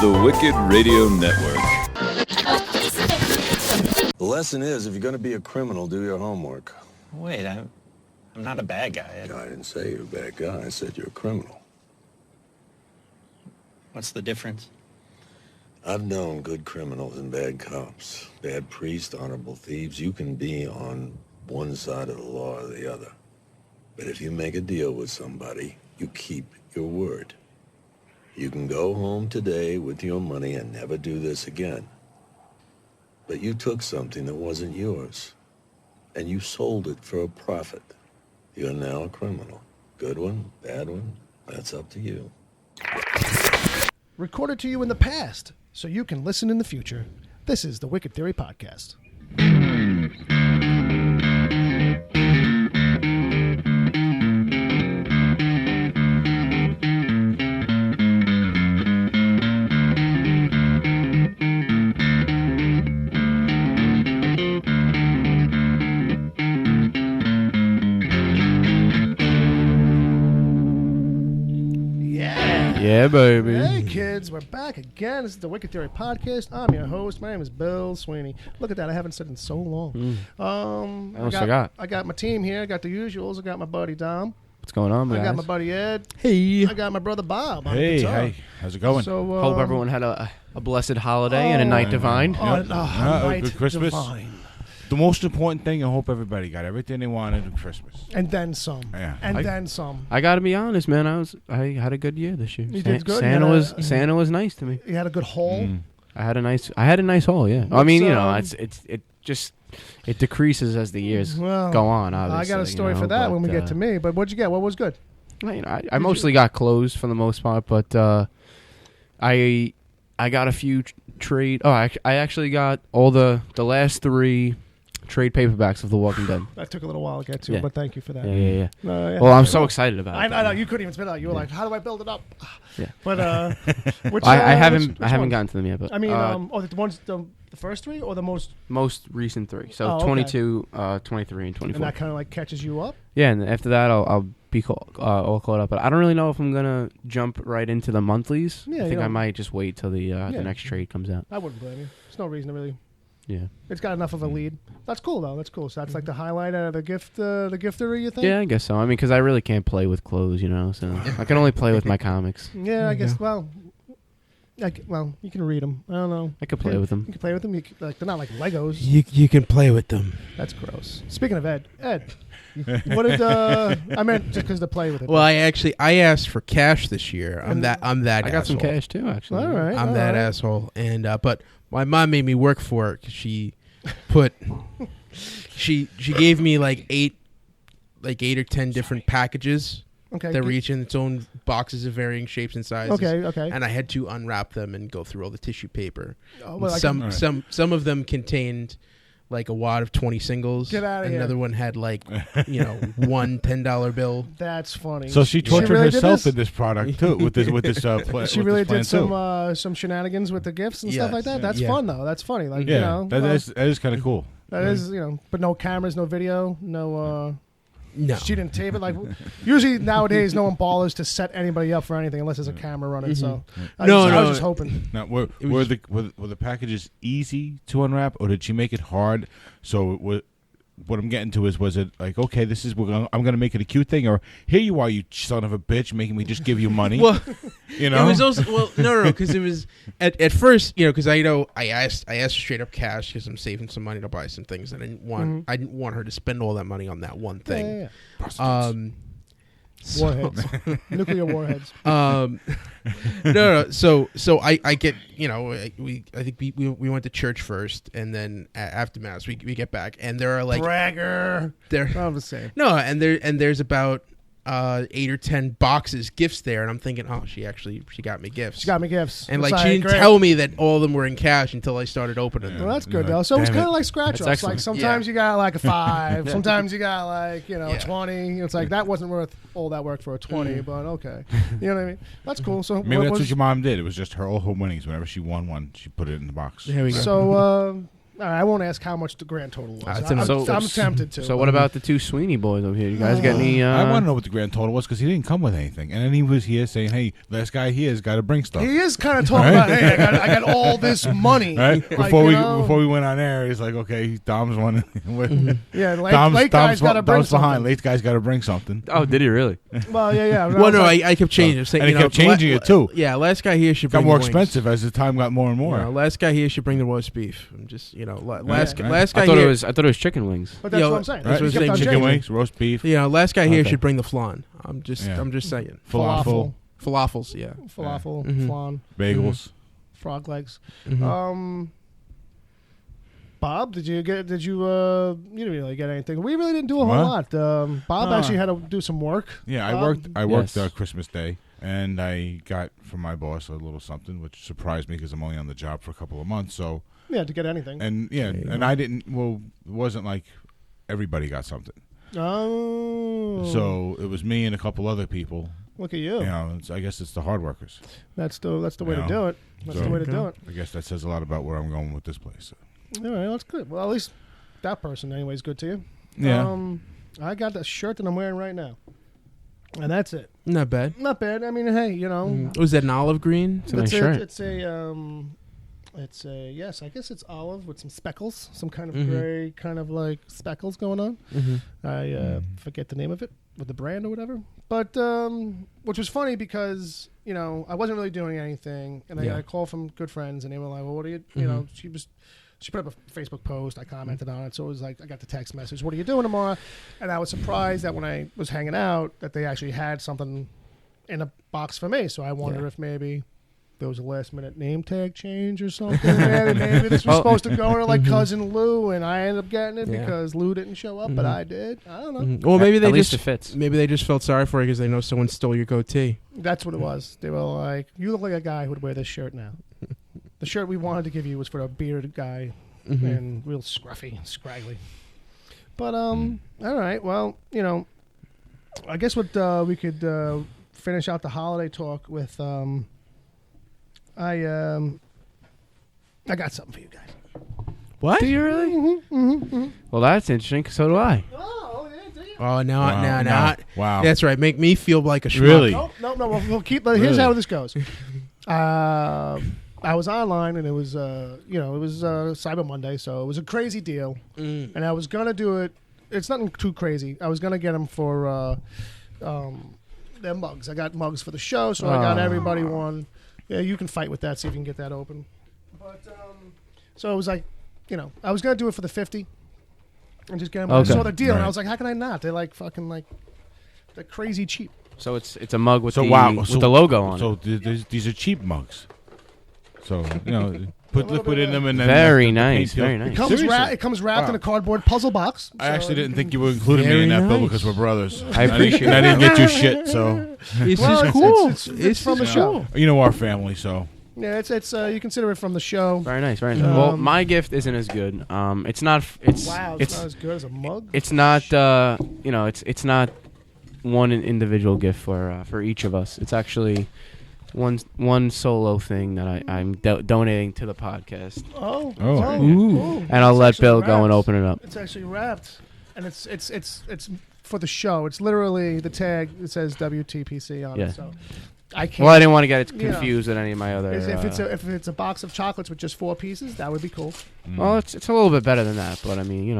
The Wicked Radio Network. The lesson is, if you're going to be a criminal, do your homework. Wait, I'm not a bad guy. I didn't say you're a bad guy. I said you're a criminal. What's the difference? I've known good criminals and bad cops, bad priests, honorable thieves. You can be on one side of the law or the other. But if you make a deal with somebody, you keep your word. You can go home today with your money and never do this again. But you took something that wasn't yours, and you sold it for a profit. You're now a criminal. Good one, bad one, that's up to you. Recorded to you in the past, so you can listen in the future. This is the Wicked Theory Podcast. Yeah, baby. Hey, kids, we're back again. This is the Wicked Theory Podcast. I'm your host. My name is Bill Sweeney. Look at that. I haven't said it in so long. I almost forgot. I got my team here. I got the usuals. I got my buddy Dom. What's going on, guys? I got my buddy Ed. Hey. I got my brother Bob. On Hey, guitar. hey. How's it going? So, Hope everyone had a blessed holiday and a night divine. Night good Christmas. divine. The most important thing, I hope everybody got everything they wanted at Christmas. And then some. Yeah. And then some. I gotta be honest, man. I had a good year this year. You did good? Santa was nice to me. You had a good haul. I had a nice haul. Yeah. I mean, it decreases as the years go on. Obviously, I got a story for that when we get to me. But what'd you get? What was good? I mostly got clothes for the most part, but I got a few trade. Oh, I actually got all the last 3 trade paperbacks of The Walking Dead. That took a little while to get to, but thank you for that. Yeah. Yeah. Well, I'm so excited about it. I know you couldn't even spit it out. You were like, "How do I build it up?" Yeah. But which, I haven't which ones? gotten to them yet. But I mean, the ones the first 3 or the most recent 3. So okay. 22, 23, and 24. And that kind of like catches you up. Yeah, and after that, I'll be all caught up. But I don't really know if I'm gonna jump right into the monthlies. Yeah, I think I might just wait till the next trade comes out. I wouldn't blame you. There's no reason to really. Yeah. It's got enough of a lead. That's cool though. That's cool. So that's like the highlight of the giftery, you think? Yeah, I guess so. I mean, because I really can't play with clothes, so I can only play with my comics. Yeah, I guess. Well, you can read them. I don't know. I could play with them. You can play with them. They're not like Legos. You can play with them. That's gross. Speaking of Ed, what did I meant just because to play with it? Well, I asked for cash this year. I'm that. I got asshole. some cash too, actually. All right. I'm that asshole, and but my mom made me work for it because she put she gave me like 8 or 10 different packages. Okay. That were each in its own boxes of varying shapes and sizes. Okay. And I had to unwrap them and go through all the tissue paper. Oh, well, some of them contained like a wad of 20 singles. Get out of here. Another one had like one $10 bill. That's funny. So she tortured really herself in this product too, with this She really did some shenanigans with the gifts and stuff like that. That's fun though. That's funny. Like that is kind of cool. That is but no cameras, no video, no. No. She didn't tape it. Like usually nowadays, no one bothers to set anybody up for anything unless there's a camera running. So I was just hoping. Now, were the packages easy to unwrap, or did she make it hard? So what I'm getting to was it like, okay, I'm going to make it a cute thing, or here you are, you son of a bitch, making me just give you money. Well, it was also no, because it was at first, because I asked straight up cash because I'm saving some money to buy some things. I didn't want her to spend all that money on that one thing. Yeah. Warheads, nuclear warheads. No. So I get I think we went to church first, and then after mass we get back, and there are like bragger. They're all the same. No, and there's about 8 or 10 boxes gifts there, and I'm thinking, oh, she got me gifts. She got me gifts, and like she didn't tell me that all of them were in cash until I started opening them. Well, that's good though. So it was kind of like scratch offs. Like sometimes you got like a 5, sometimes you got like 20. It's like that wasn't worth all that work for a 20, but okay, you know what I mean? That's cool. So maybe that's what your mom did. It was just all her winnings. Whenever she won one, she put it in the box. There we go. So All right, I won't ask how much the grand total was. That's I'm tempted to. So what about the two Sweeney boys over here? You guys got any? I want to know what the grand total was because he didn't come with anything, and then he was here saying, "Hey, last guy here has got to bring stuff." He is kind of talking about, "Hey, I got all this money." Right Like, before we went on air, he's like, "Okay, Dom's one." Yeah, late guy's got to bring Dom's something. behind. Late guy's got to bring something. Oh, did he really? Well, yeah. Well, no, I kept changing. Saying, And he kept changing it too. Yeah, last guy here should Got bring more the wings. expensive as the time got more and more. Last guy here should bring the roast beef. I'm just last guy I thought here. I thought it was chicken wings. But that's what I'm saying. Right? That's what I'm saying. Chicken wings, roast beef, Last guy here Okay. should bring the flan. I'm just saying. falafel, Falafels, yeah. Falafel, Mhm. flan, bagels. frog legs. Mhm. Bob, you didn't really get anything. We really didn't do a whole What? lot. Bob actually had to do some work. Yeah, Bob? I worked Yes. Christmas Day, and I got from my boss a little something, which surprised me because I'm only on the job for a couple of months. So, Yeah, to get anything. and I didn't. Well, it wasn't like everybody got something. Oh. So it was me and a couple other people. Look at you. You know, I guess it's the hard workers. That's the way to Yeah. do it. That's So- the way to do it. I guess that says a lot about where I'm going with this place. All right, that's good. Well, at least that person, anyway, is good to you. Yeah. I got the shirt that I'm wearing right now, and that's it. Not bad. Not bad. I mean, hey, Was that an olive green? It's a nice shirt. It's a yes. I guess it's olive with some speckles, some kind of Mhm. gray, kind of like speckles going on. Mm-hmm. I forget the name of it, with the brand or whatever. But which was funny because I wasn't really doing anything, and I got a call from good friends, and they were like, "Well, what are you?" You know, she put up a Facebook post. I commented on it, so it was like I got the text message, "What are you doing tomorrow?" And I was surprised that when I was hanging out, that they actually had something in a box for me. So I wonder if maybe there was a last minute name tag change or something. Maybe this was supposed to go to like cousin Lou, and I ended up getting it because Lou didn't show up, but I did. I don't know. Well, maybe At they least just it fits. maybe they just felt sorry for you because they know someone stole your goatee. That's what it was. They were like, "You look like a guy who would wear this shirt now." The shirt we wanted to give you was for a bearded guy and real scruffy, scraggly. But all right. Well, I guess what we could finish out the holiday talk with. I got something for you guys. What? Do you really? Well, that's interesting. 'Cause so do I. Oh, yeah, do you? Oh, now. Wow. That's right. Make me feel like a schmuck. Really? No. We'll keep. Here's how this goes. I was online, and it was Cyber Monday, so it was a crazy deal, and I was gonna do it. It's nothing too crazy. I was gonna get them for their mugs. I got mugs for the show, so I got everybody one. Yeah, you can fight with that. See if you can get that open. But so it was like, I was gonna do it for the 50, and just get them. Okay. I saw the deal, and I Right. was like, how can I not? They're like fucking like, they're crazy cheap. So it's a mug with So the wow. with So- the logo on So it. these are cheap mugs. So put little liquid bit in of- them and then Very the nice, paint very peel. nice. It comes wrapped in a cardboard puzzle box. I so actually you didn't can- think you were including me in Very that bill nice. because we're brothers. I appreciate I didn't that. get you shit. So This Well, is cool. it's from the show. you know our family. So Yeah, it's you consider it from the show. Very nice, very nice. Well, my gift isn't as good. It's not. It's Wow, it's not as good as a mug. It's not. It's not one individual gift for each of us. It's actually one solo thing that I'm donating to the podcast, Oh. Ooh. and I'll It's let actually Bill go and wrapped. open it up. It's actually wrapped, and it's for the show. It's literally the tag. It says WTPC on Yeah. it. So I can't. Well, I didn't want to get it You know, confused with any of my other. if it's a box of chocolates with just 4 pieces, that would be cool. Well, it's a little bit better than that, but I mean,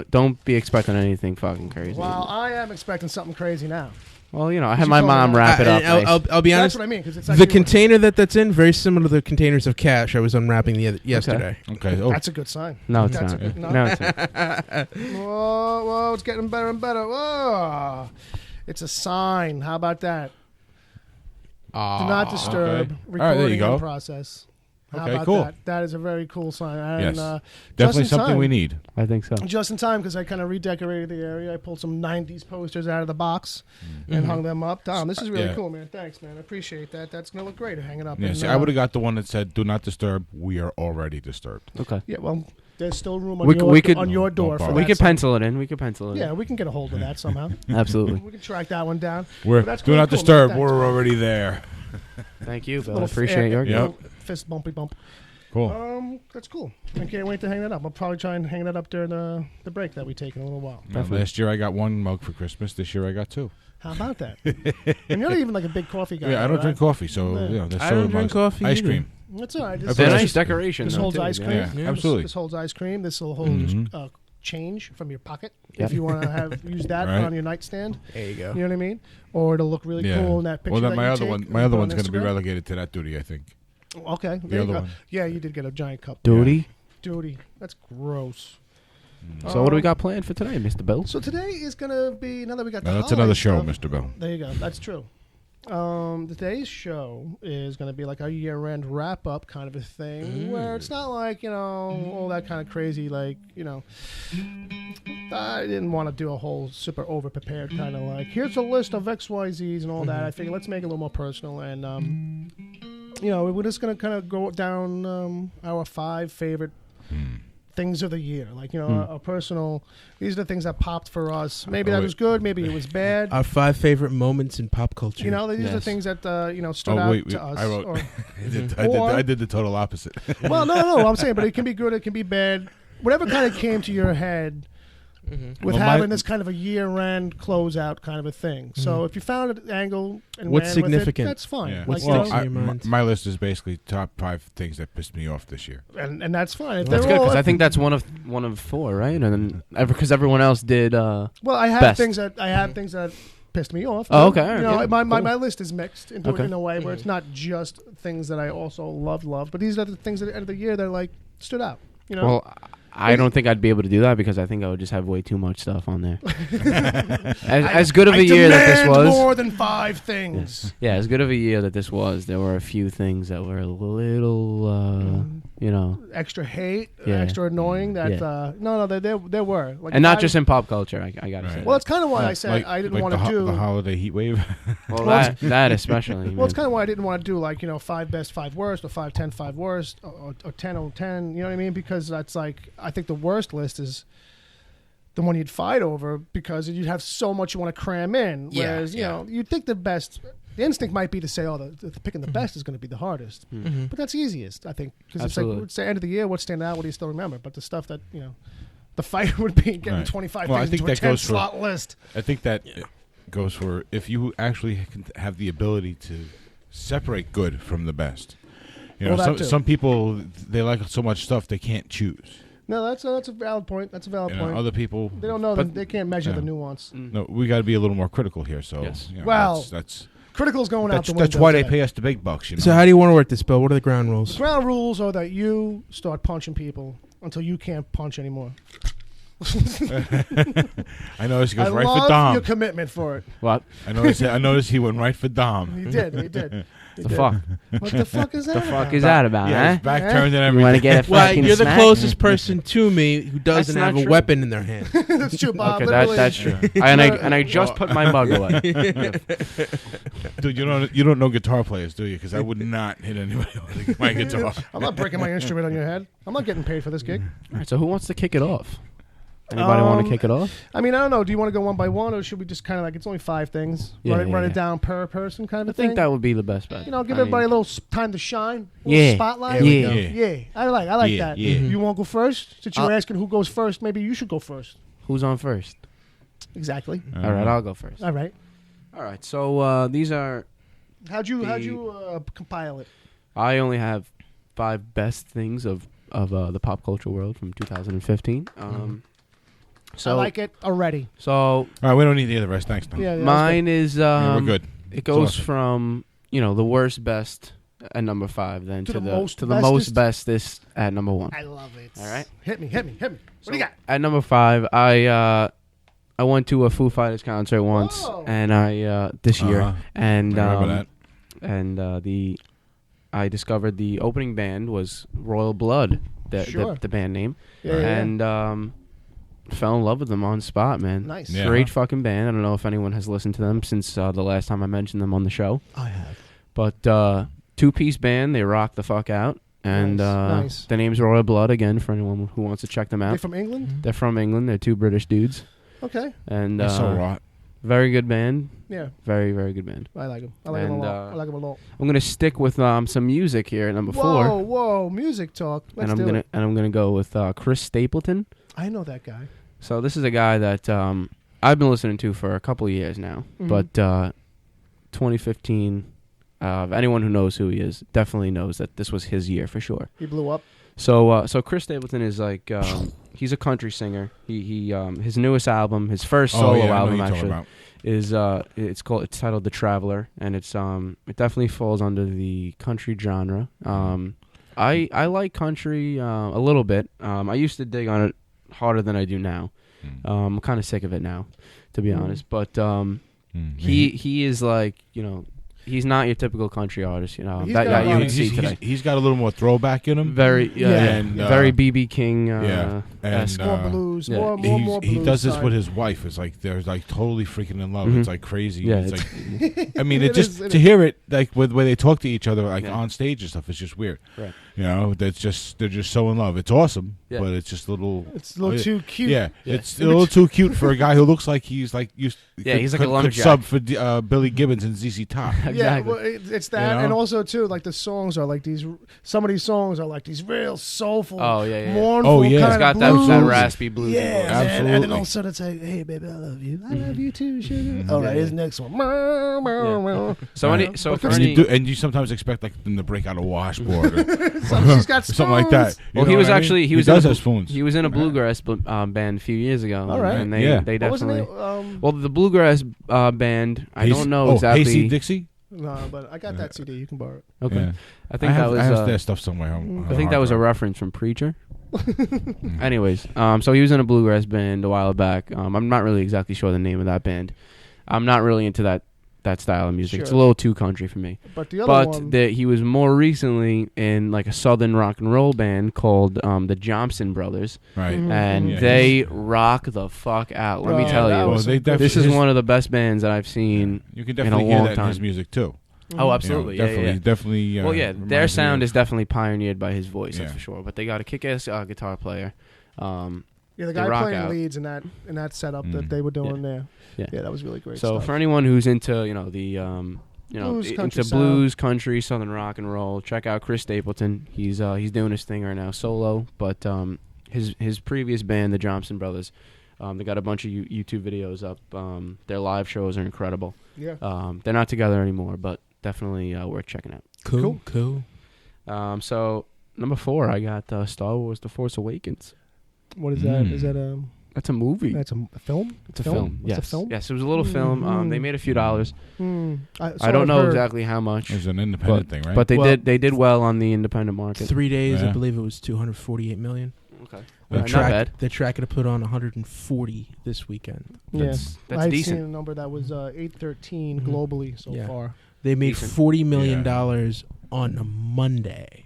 don't be expecting anything fucking crazy. Well, I am expecting something crazy now. Well, I had you my told me mom that. wrap it up. nice. I'll be That's honest. what I mean because it's The actually container that's in very similar to the containers of cash I was unwrapping yesterday. Okay. Oh. That's a good sign. No, it's That's not. a good- No, it's not. Whoa, it's getting better and better. Whoa. It's a sign. How about that? Do not disturb okay. recording All right, there you go. in process. How Okay, about cool. that? That is a very cool sign. And, Yes. just Definitely in something time. we need. I think so. Just in time because I kind of redecorated the area. I pulled some 90s posters out of the box and hung them up. Tom, this is really Yeah. cool, man. Thanks, man. I appreciate that. That's going to look great hanging up. Yeah. in, See, I would have got the one that said "Do not disturb." We are already disturbed. Okay. Yeah, well, there's still room We could- on your door for bother. We that could sign. pencil it in. We could pencil it Yeah, in. we can get a hold of that somehow. Absolutely. We can track that one down. We're But that's do really not cool, disturb. man. Thanks, We're man. already there. Thank you, Bill. I Little appreciate your Yep. little fist bumpy bump. Cool. That's cool. I can't wait to hang that up. I'll probably try and hang that up during the break that we take in a little while. Last year I got 1 mug for Christmas. This year I got 2. How about that? And you're not even like a big coffee guy. Yeah, I don't drink coffee, so I don't drink coffee Ice either. cream. That's all right. It's a nice decoration. This though, holds too. ice cream. Yeah, absolutely. This holds ice cream. This will hold change from your pocket Yep. if you want to use that Right. on your nightstand. There you go. You know what I mean? Or it'll look really cool in that picture. Well, then that my you other take one, and my other put on one's going to be Instagram. relegated to that duty, I think. Okay, The there you other go. one. Yeah, you did get a giant cup. Duty. Duty. That's gross. So what do we got planned for today, Mr. Bill? So today is gonna be now that we got the No, that's another holiday show, stuff- Mr. Bell. There you go. That's true. Today's show is going to be like our year-end wrap-up kind of a thing, where it's not like, all that kind of crazy, like, I didn't want to do a whole super over-prepared kind of like, here's a list of XYZs and all that. I figured let's make it a little more personal, and, we're just going to kind of go down our 5 favorite things of the year, like a personal. These are the things that popped for us. Maybe that was good, maybe it was bad. Our 5 favorite moments in pop culture. These are the Yes. things that stood out to us. I wrote. or- I did the total opposite. well, no, I'm saying, but it can be good, it can be bad. Whatever kind of came to your head with Well, having this kind of a year-end closeout kind of a thing. So if you found an angle and What's ran significant? with it, that's fine. Yeah. What's Like, sticks in your mind? my list is basically top 5 things that pissed me off this year. and that's fine. If That's they're good all- because I think that's one of 4, right? And then because everyone else did. well, I have best. things that pissed me off. Oh, okay, all right, yeah, my cool. list is mixed in Okay. a way where it's not just things that I also love, but these are the things at the end of the year that like stood out. Well, I don't think I'd be able to do that because I think I would just have way too much stuff on there. as good of a year that this demand was. more than 5 things. Yeah, as good of a year that this was, there were a few things that were a little, Extra hate, Yeah. extra annoying. That Yeah. there were, like, and not I- just in pop culture. I gotta Right. say. Well, that's kind of why Yeah. I said I didn't like want to do. the holiday heat wave. well, well, that especially. Well, it's kind of why I didn't want to do like 5 best, 5 worst, or 5, 10, 5 worst, or 10, 0, 10. You know what I mean? Because that's like I think the worst list is the one you'd fight over because you'd have so much you want to cram in. Yeah, Whereas you'd think the best. The instinct might be to say, the picking the best is going to be the hardest, but that's easiest, I think, because it's like Absolutely. it's the end of the year. What's standing out? What do you still remember? But the stuff that the fight would be getting Right. 25 Well, I things think into a that 10 goes for- slot list. I think that goes for if you actually can have the ability to separate good from the best. Well, that too. Some people they like so much stuff they can't choose. No, that's a valid point. That's a valid point. Other people They don't know. but- They can't measure yeah. the nuance. No, we got to be a little more critical here. So Yes. Well, that's Critical's going out the window. that's why they today. pay us the big bucks. You know? So how do you want to work this, Bill? What are the ground rules? The ground rules are that you start punching people until you can't punch anymore. I noticed he goes I right love for Dom. your commitment for it. What I noticed he went right for Dom. He did. He did. the fuck? What the fuck is that? The fuck about? is that about, Yeah, huh? his back Huh? turned and You want to everything. get a Well, fucking you're the smack? closest person to me who doesn't That's have not a true. weapon in their hand. That's true, Bob. Okay, Literally. that's true. and I just put my mug away. Dude, you don't know guitar players, do you? Because I would not hit anybody with my guitar. I'm not breaking my instrument on your head. I'm not getting paid for this gig. All right, so who wants to kick it off? Anybody want to Um, kick it off? I mean, I don't know. Do you want to go one by one, or should we just kind of like it's only 5 things? Yeah, run yeah. it down per person, kind of I a thing. think that would be the best bet. give I everybody mean, a little time to shine. A little Yeah. spotlight. There we Yeah. go. Yeah. I like Yeah, that. yeah. You want to go first? Since you're asking who goes first, maybe you should go first. who's on first? Exactly. All right, I'll go first. All right. All right, so these are. How'd you compile it? I only have 5 best things of the pop culture world from 2015. So I like it already. So All right, we don't need the other rest. Thanks, Tom. Yeah, mine is Yeah, we're good. It goes awesome. from the worst best at number 5, then To to the the most to the most bestest? bestest at number 1. I love it. All right. Hit me. What do you got? At number 5, I went to a Foo Fighters concert once, Whoa. and I this year, Uh-huh. and I remember that. and I discovered the opening band was Royal Blood, Sure. the band name, Yeah, and fell in love with them on spot, man. Nice. Yeah. Great fucking band. I don't know if anyone has listened to them since the last time I mentioned them on the show, I have. but 2-piece band. They rock the fuck out. And Nice. the name's Royal Blood again for anyone who wants to check them They out. from England? They're from England. They're 2 British dudes. Okay. And That's so raw. Very good band. Yeah, Very, very good band. I like him. I like him a And, lot. I like him a lot. I'm gonna stick with some music here at number 4. Whoa, music talk. Let's and I'm gonna go with Chris Stapleton. I know that guy. So this is a guy that I've been listening to for a couple of years now. Mhm. But 2015, anyone who knows who he is definitely knows that this was his year for sure. He blew up. So Chris Stapleton is like he's a country singer. He his newest album, his first solo album actually, is it's titled The Traveler, and it's it definitely falls under the country genre. I like country a little bit. I used to dig on it harder than I do now. I'm kind of sick of it now, to be honest. But he is like, he's not your typical country artist, He's that got guy a you lot would of- see today. He's got a little more throwback in him. Very And, very BB King. and More blues. yeah. More blues. he does this side. with his wife. It's like they're like totally freaking in love. Mhm. It's like crazy. Yeah, it's it's- like I mean, It it just is- it to is. hear it like with where they talk to each other like Yeah. on stage and stuff. It's just weird. Right. They're just so in love. It's awesome, Yeah. but it's just a little. It's a little too cute. Yeah, Yeah. it's a little too cute for a guy who looks like he's like used. Yeah, he's like a could lumberjack. sub for Billy Gibbons and ZZ Top. Yeah, Exactly. well, it's that, You know? and also too, like the songs are like these. Some of these songs are like these real soulful, Oh, yeah. mournful Oh, yeah. kind He's of got blues. that raspy blues. Yeah, voice. man. And then Absolutely. all of a sudden it's like, "Hey, baby, I love you. I Mm-hmm. love you too, sugar." All right, here's the next one. Meow, meow, meow. So Right. any, so But for And any, you sometimes expect like them to break out a washboard or She's got something like that. You well, know he was what I mean? actually he was does in a, have spoons. he was in a bluegrass band a few years ago. All right. and they Yeah. they What was the definitely. name? Well, the bluegrass band, I don't know oh, exactly. Hasty Dixie. No, but I got that CD. You can borrow it. Okay, Yeah. I think have, that was. I have their stuff somewhere. I think that was a reference from Preacher. Anyways, so he was in a bluegrass band a while back. I'm not really exactly sure the name of that band. I'm not really into that style of music. It's a Sure. little too country for me. But the other But one, he was more recently in like a southern rock and roll band called the Johnson Brothers, right. Mhm. and Yeah, they rock the fuck out. Let me Oh, tell that you, was Well, they some good this definitely- is his- one of the best bands that I've seen. You can in a definitely hear long that in his time. music too. Oh, You know, absolutely, definitely. Well, yeah, reminds their me sound of- is definitely pioneered by his voice, that's Yeah. for sure. But they got a kick-ass guitar player. yeah, the they guy rock playing out. leads in that setup that Mm. they were doing there. Yeah. Yeah, that was really great. So stuff. for anyone who's into the Blues, country into sound. blues, country, southern rock and roll, check out Chris Stapleton. He's doing his thing right now solo, but his previous band, the Johnson Brothers, they got a bunch of YouTube videos up. Their live shows are incredible. yeah, They're not together anymore, but definitely worth checking out. Cool. So number 4, I got Star Wars: The Force Awakens. what is that? Mm. Is that That's a movie. that's a film? It's a film. It's Yes. a film. Yes, it was a little film. They made a few dollars. Hmm. I don't know exactly how much, It was an independent thing, right? but they Well- did well on the independent market. 3 days, I Yeah. believe it was 248 million. Okay, They're, not bad. they're tracking to put on 140 this weekend. That's I've decent. seen a number that was 813 Mhm. globally so Yeah. far. They made Decent. $40 million on a Monday.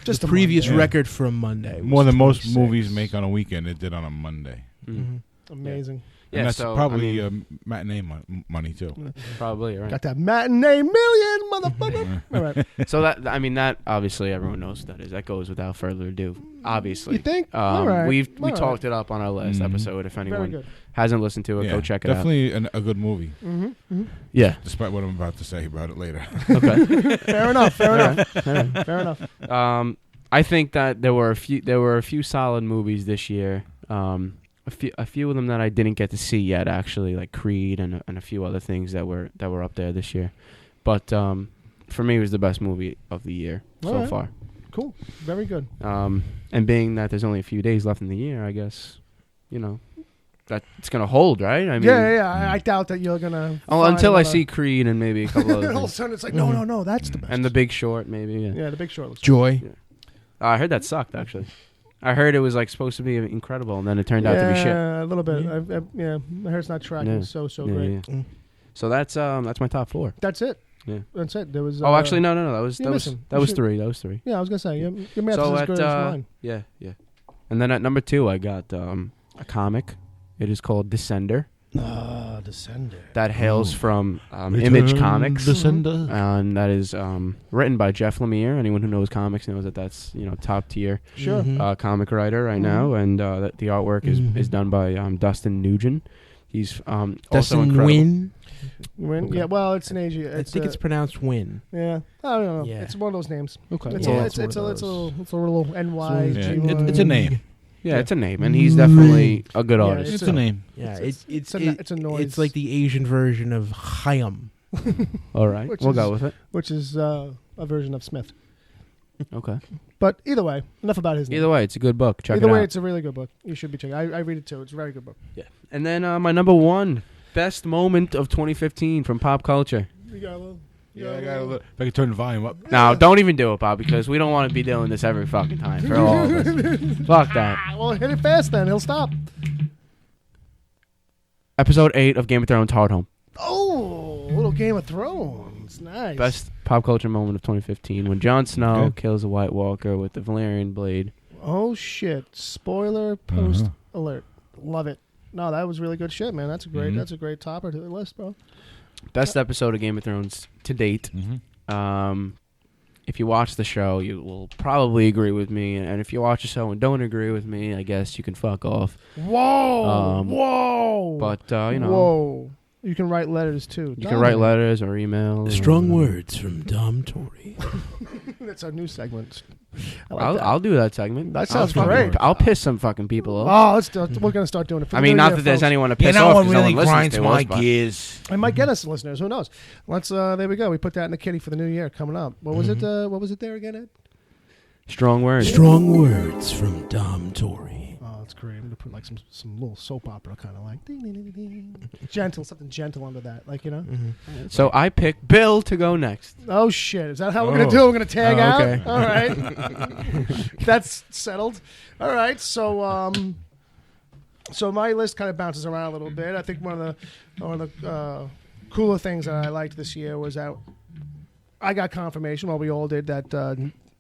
Just the a previous Monday. record for a Monday. More was than most 26. movies make on a weekend, it did on a Monday. Mhm. Amazing. Yeah, and that's so, probably I mean, matinee money too. probably right. Got that matinee million, motherfucker. All right. So that obviously everyone knows what that is. That goes without further ado. Obviously, You think? All right. we All right. talked it up on our last Mhm. episode. If Very anyone good. hasn't listened to it, Yeah, go check it out. definitely a good movie, Mm-hmm. Mm-hmm. Yeah. despite what I'm about to say about it later. Okay. Fair enough. Fair All enough. right. All right. Fair enough. I think that there were a few solid movies this year. A few of them that I didn't get to see yet, actually, like Creed and a few other things that were up there this year. But for me, it was the best movie of the year All so right. far. Cool. Very good. And being that there's only a few days left in the year, I guess, that it's gonna hold, right? I mean, Yeah. I doubt that you're gonna. find until I another- see Creed and maybe a couple other all of a things. sudden, it's like no, that's the best. And The Big Short, maybe. Yeah. yeah, The Big Short looks. Joy. I heard that sucked, actually. I heard it was like supposed to be incredible, and then it turned out to be shit. Yeah, a little bit. Yeah. I heard it's not tracking Yeah. so Yeah, great. yeah. Mm. So that's my top 4. That's it. Yeah. That's it. There was. Oh, actually, no. That you're was missing. that You was should- 3. That was 3. Yeah, I was gonna say your math is as good as mine. yeah. And then at number 2, I got a comic. It is called Descender. Descender. that hails from Return Image Comics. Descender. And that is written by Jeff Lemire. Anyone who knows comics knows that that's top tier Sure. comic writer right now, and that the artwork is done by Dustin Nugent. He's also Dustin incredible. Win? Yeah, well, it's an Asia. I think it's pronounced Win. Yeah, I don't know. Yeah. It's one of those names. Okay. It's Yeah, a it's one of those. it's a little NY. Yeah, G1. it's a name. Yeah, it's a name, and he's definitely a good Yeah, artist. It's a name. Yeah, it's a noise. It's like the Asian version of Chaim. All right, Which we'll is- go with it. which is a version of Smith. Okay. But either way, enough about his name. Either way, it's a good book. Check Either it way, out. it's a really good book. You should be checking. I read it too. It's a very good book. Yeah. And then my number one best moment of 2015 from pop culture. You got a little. Yeah, I gotta look. If I can turn the volume up. Now, don't even do it, Bob, because we don't want to be doing this every fucking time for all of us. Fuck that. Well, hit it fast then. He'll stop. Episode 8 of Game of Thrones, Hard Home. Oh, little Game of Thrones. Nice. Best pop culture moment of 2015 when Jon Snow Okay. kills a White Walker with the Valyrian blade. Oh shit! Spoiler post alert. Love it. No, that was really good shit, man. That's a great. That's a great topper to the list, bro. Best episode of Game of Thrones to date. If you watch the show, you will probably agree with me. And if you watch the show and don't agree with me, I guess you can fuck off. Whoa! Whoa! But, you know. Whoa! You can write letters too. You can write letters or emails. Strong words from Dom Tory. That's our new segment. I like that. I'll do that segment. That sounds I'll great. I'll piss some fucking people off. Oh, we're gonna start doing it. For I the mean, new not year, that there's folks. anyone to piss no off one because really no one listens grinds to my us, but- gears. I might get us listeners. Who knows? Let's. There we go. We put that in the kitty for the new year coming up. What was it? What was it there again, Ed? Strong words. Strong words from Dom Tory. Oh, that's great. I'm gonna put like some little soap opera kind of like ding, ding, ding, ding. Gentle, something gentle under that, like you know. So I pick Bill to go next. Oh shit! Is that how we're gonna do it? We're gonna tag out. okay. All right, that's settled. All right, so my list kind of bounces around a little bit. I think one of the cooler things that I liked this year was that I got confirmation. Well, we all did that.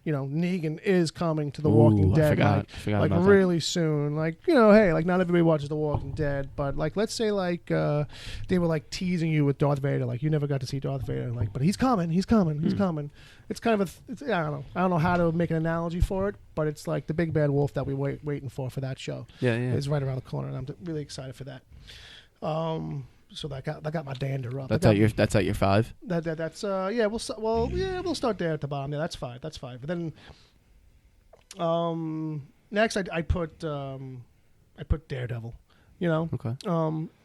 Negan is coming to The Walking I Dead. forgot like about really soon. Like, hey, like not everybody watches The Walking Dead, but like let's say like they were like teasing you with Darth Vader, like you never got to see Darth Vader, like but he's coming. It's kind of I don't know how to make an analogy for it, but it's like the big bad wolf that we waiting for that show. Yeah. Is right around the corner, and I'm really excited for that. So that got my dander up. That's at your 5. That's we'll start there at the bottom. Yeah, that's 5. But then next I put Daredevil. Okay.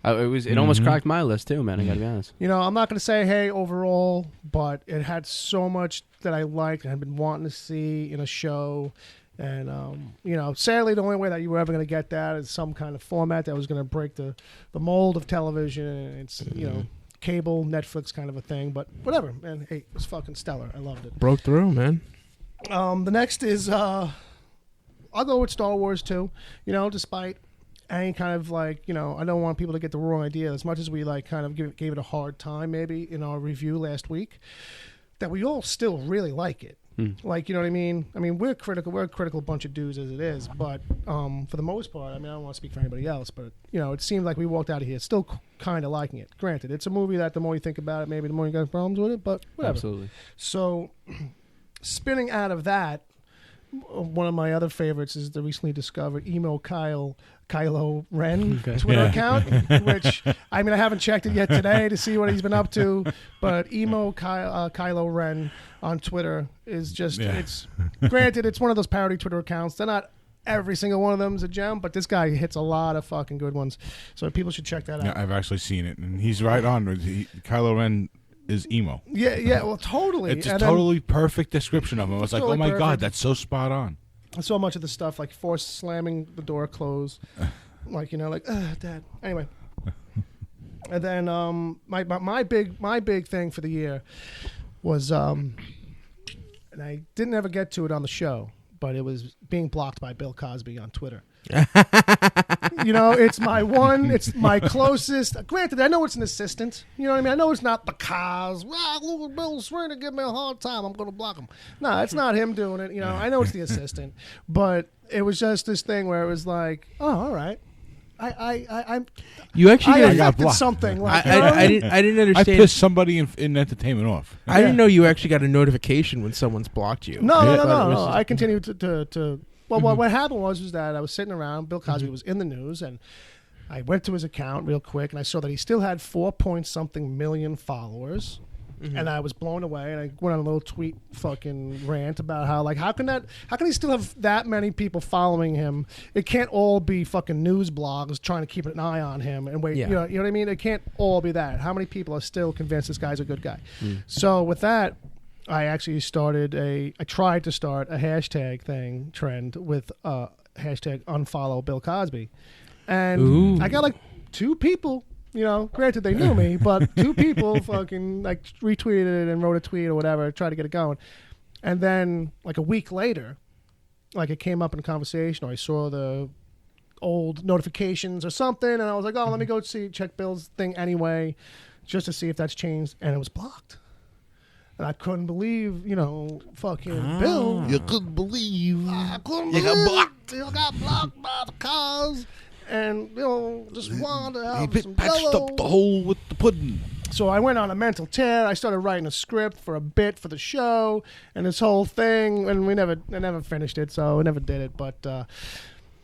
It It almost cracked my list too, man. I gotta be honest. I'm not gonna say hey overall, but it had so much that I liked and had been wanting to see in a show. And, sadly, the only way that you were ever going to get that is some kind of format that was going to break the mold of television. And it's, cable, Netflix kind of a thing. But whatever, man. Hey, it was fucking stellar. I loved it. Broke through, man. The next is, I'll go with Star Wars, too. Despite any kind of, like, I don't want people to get the wrong idea. As much as we, like, kind of gave it a hard time, maybe, in our review last week, that we all still really like it. Like, you know what I mean? I mean, we're a critical bunch of dudes as it is, but for the most part, I mean, I don't want to speak for anybody else, but, it seemed like we walked out of here still kind of liking it. Granted, it's a movie that the more you think about it, maybe the more you got problems with it, but whatever. Absolutely. So, spinning out of that, one of my other favorites is the recently discovered emo Kylo Ren Twitter account, which, I mean, I haven't checked it yet today to see what he's been up to, but emo Kylo Ren on Twitter is just, it's, granted, it's one of those parody Twitter accounts. They're not, every single one of them is a gem, but this guy hits a lot of fucking good ones. So people should check that out. Yeah, I've actually seen it, and he's right on. Kylo Ren is emo. Yeah, well, totally. It's a And totally perfect description of him. I was like, totally oh my perfect. God, that's so spot on. So much of the stuff, like force slamming the door closed, like, Dad. Anyway. And then my big thing for the year was, and I didn't ever get to it on the show, but it was being blocked by Bill Cosby on Twitter. It's my closest. Granted, I know it's an assistant. You know what I mean? I know it's not the Cos. Well, look at Bill's trying to give me a hard time. I'm going to block him. No, it's not him doing it. I know it's the assistant. But it was just this thing where it was like, oh, all right. I'm You actually I got affected blocked. something. Like, I didn't I understand. pissed somebody in entertainment off. I didn't know you actually got a notification when someone's blocked you. No, I no, thought no, it was no. just- I continued to well, what happened was that I was sitting around. Bill Cosby was in the news, and I went to his account real quick, and I saw that he still had 4-point-something million followers. And I was blown away, and I went on a little tweet fucking rant about how can he still have that many people following him? It can't all be fucking news blogs trying to keep an eye on him and wait. Yeah. You know what I mean? It can't all be that. How many people are still convinced this guy's a good guy? So with that, I actually I tried to start a hashtag trend with hashtag unfollow Bill Cosby, and Ooh. I got like 2 people. You know, granted they knew me, but 2 people fucking like retweeted it and wrote a tweet or whatever, tried to get it going. And then like a week later, like it came up in a conversation, or I saw the old notifications or something, and I was like, oh, let me go check Bill's thing anyway, just to see if that's changed, and it was blocked. And I couldn't believe, fucking Bill. You couldn't believe. I couldn't You got believe blocked. You got blocked by the cause. And, just wanted to have some Patched Jello. up the hole with the pudding. So I went on a mental tear. I started writing a script for a bit for the show and this whole thing. And I never finished it, so I never did it. But that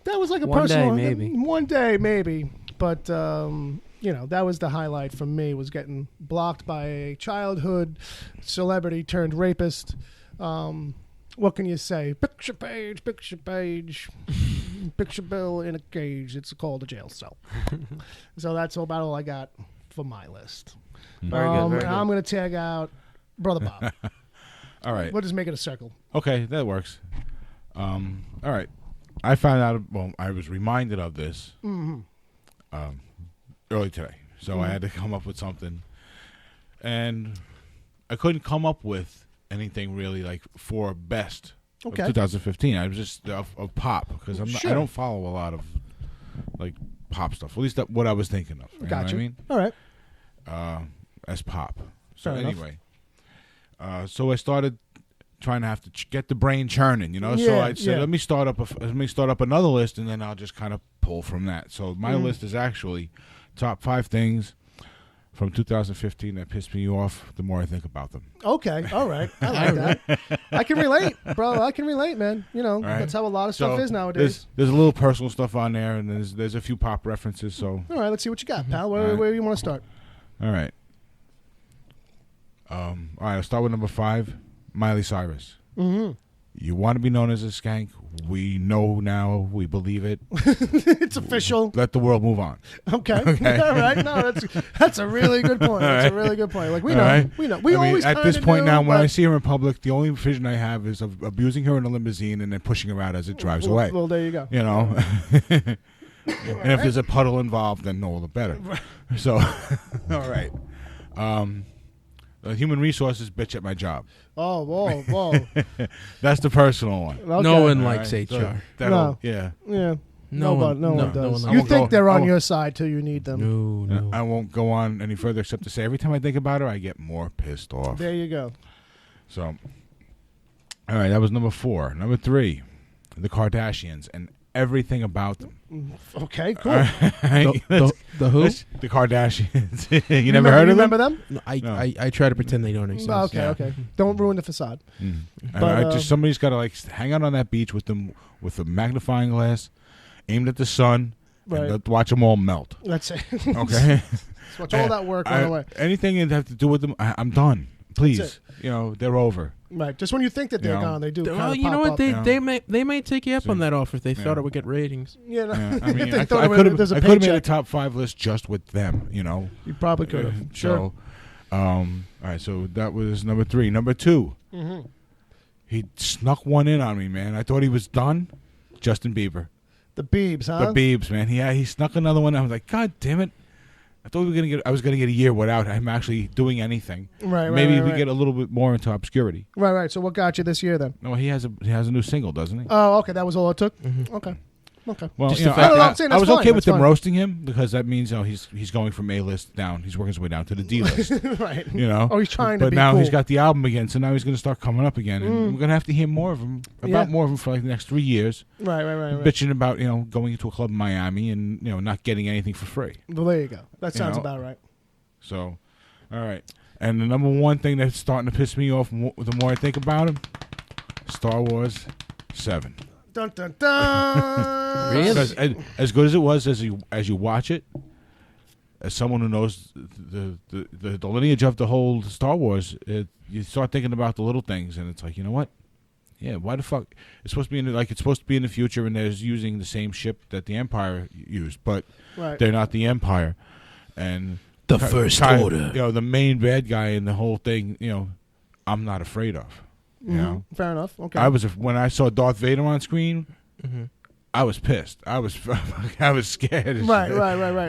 was like a One day, personal... maybe. One day, maybe. But, that was the highlight for me, was getting blocked by a childhood celebrity turned rapist. What can you say? Picture page, picture Bill in a cage. It's called a jail cell. So that's about all I got for my list. Very good. Very good. I'm going to tag out Brother Bob. All right. We'll just make it a circle. Okay, that works. All right. I found out. Well, I was reminded of this early today, so I had to come up with something, and I couldn't come up with anything really like for best Okay. of 2015. I was just of pop, because Sure. I don't follow a lot of like pop stuff. At least what I was thinking of. You know what Gotcha. I mean? All right. As pop. So Fair enough. anyway, so I started trying to have to get the brain churning, So Yeah, I said, yeah. let me start up another list, and then I'll just kind of pull from that. So my list is actually top 5 things from 2015 that pissed me off the more I think about them. Okay. All right. I like that. I can relate, bro. I can relate, man. right. That's how a lot of stuff So is nowadays. There's a little personal stuff on there, and there's a few pop references. So All right. Let's see what you got, pal. All right. Where do you want to start? all right. All right, I'll start with number 5, Miley Cyrus. Mm-hmm. You want to be known as a skank? We know now. We believe it. It's official. Let the world move on. Okay. Okay. All right. No, that's a really good point. That's a really good point. Like we know, All right. we know. We I mean, always at this kinda point do, now, when but- I see her in public, the only vision I have is of abusing her in a limousine and then pushing her out as it drives away. Well, there you go. You know, and if there's a puddle involved, then all the better. So, all right. Human resources bitch at my job. Oh, whoa. That's the personal one. Okay. No one All likes right, so HR. that'll- No. Yeah. Yeah. No one- no no, one no does. one You likes- think they're I on won't- your side till you need them. No. I won't go on any further except to say every time I think about her, I get more pissed off. There you go. So, all right, that was number 4. Number 3, the Kardashians and everything about them. Okay, cool. All right? The who? The Kardashians. you never heard of them? Remember them? No, No. I try to pretend they don't exist. Okay, Yeah. okay. Don't ruin the facade. Mm. But, Somebody's got to like hang out on that beach with them with a magnifying glass, aimed at the sun, Right. and watch them all melt. That's it. Okay, Watch all that work run away. Anything that have to do with them, I'm done. Please, That's they're over. Right. Just when you think that they're You know. gone, they do. Well, kinda you know pop what? up. They may take you up See. on that offer if they Yeah. thought it would get ratings. You know, Yeah, I mean, They I thought could have there's a made a paycheck. top 5 list just with them. You probably could have. Sure. So, all right. So that was number 3. Number 2, Mm-hmm. he snuck one in on me, man. I thought he was done. Justin Bieber. The Biebs, huh? The Biebs, man. He snuck another one. I was like, God damn it! I thought I was gonna get a year without him actually doing anything. Right. Maybe right, we right. get a little bit more into obscurity. Right. So what got you this year then? No, he has a new single, doesn't he? Oh, okay. That was all it took. Mhm. Okay. Okay. Well, Just you know, the fact that- I'm saying I that's was fine, okay with that's them fine. roasting him because that means he's going from A-list down. He's working his way down to the D-list. Right. You know. Oh, he's trying to But be now cool. he's got the album again, so now he's going to start coming up again, and we're going to have to hear more of him more of him for like the next 3 years. Right. Bitching about going into a club in Miami and not getting anything for free. Well, there you go. That sounds know? about right. So, all right. And the number one thing that's starting to piss me off the more I think about him, Star Wars 7. Dun dun dun. Really? Because as good as it was as you watch it, as someone who knows the lineage of the whole Star Wars, you start thinking about the little things, and it's like, you know what? Yeah, why the fuck? It's supposed to be it's supposed to be in the future, and they're using the same ship that the Empire used, but they're not the Empire. And The First Order. The main bad guy in the whole thing, I'm not afraid of. You know, Fair enough. Okay. when I saw Darth Vader on screen, I was pissed. I was scared. as Right. shit.